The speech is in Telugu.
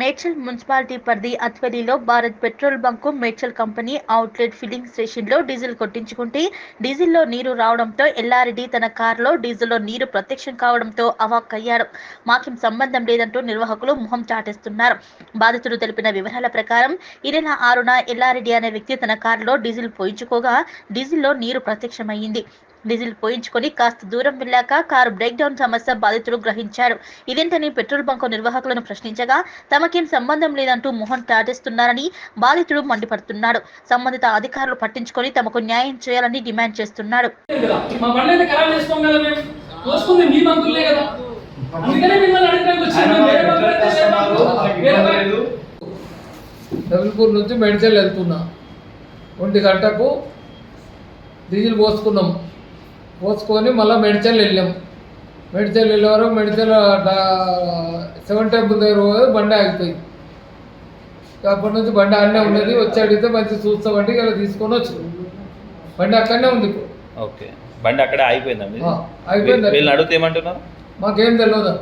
మేడ్చల్ మున్సిపాలిటీ పరిధి అత్వలిలో Bharat petrol bunk Medchal company outlet filling స్టేషన్లో డీజిల్ కొట్టించుకుంటే డీజిల్లో నీరు రావడంతో ఎల్లారెడ్డి తన కారులో డీజిల్లో నీరు ప్రత్యక్షం కావడంతో అవాక్కయ్యాడు. మాకేం సంబంధం లేదంటూ నిర్వాహకులు మొహం చాటేస్తున్నారు. బాధితుడు తెలిపిన వివరాల ప్రకారం ఈ నెల 6న ఎల్లారెడ్డి అనే వ్యక్తి తన కారులో డీజిల్ పోయించుకోగా డీజిల్లో నీరు ప్రత్యక్షమైంది. డీజిల్ పోయించుకొని కాస్త దూరం వెళ్ళాక కారు బ్రేక్ డౌన్ సమస్య బాధితుడు గ్రహించాడు. ఇదేంటని పెట్రోల్ బంకు నిర్వాహకులను ప్రశ్నించగా తమకేం సంబంధం లేదంటూ మొహం తాటేస్తున్నారని బాధితుడు మండిపడుతున్నాడు. సంబంధిత అధికారులు పట్టించుకొని తమకు న్యాయం చేయాలని డిమాండ్ చేస్తున్నాడు. నవీపూర్ నుంచి మెడిచల్ వెళ్తున్నా. 1 గంటకు డీజిల్ పోసుకొని మళ్ళీ మెడిచల్ వెళ్ళాం. మెడిచల్ వెళ్ళే వరకు మెడిచల్ 7 టెంపుల్ దగ్గర పోయి బండి ఆగిపోయింది. అప్పటి నుంచి బండి అన్నే ఉన్నది. వచ్చి అడిగితే మంచి చూస్తామంటే ఇలా తీసుకొని వచ్చి బండి అక్కడనే ఉంది. ఓకే, బండి అక్కడే అయిపోయిందా? అయిపోయింది. వీళ్ళని అడిగితే ఏమంటున్నారు? మాకేం తెలియదు.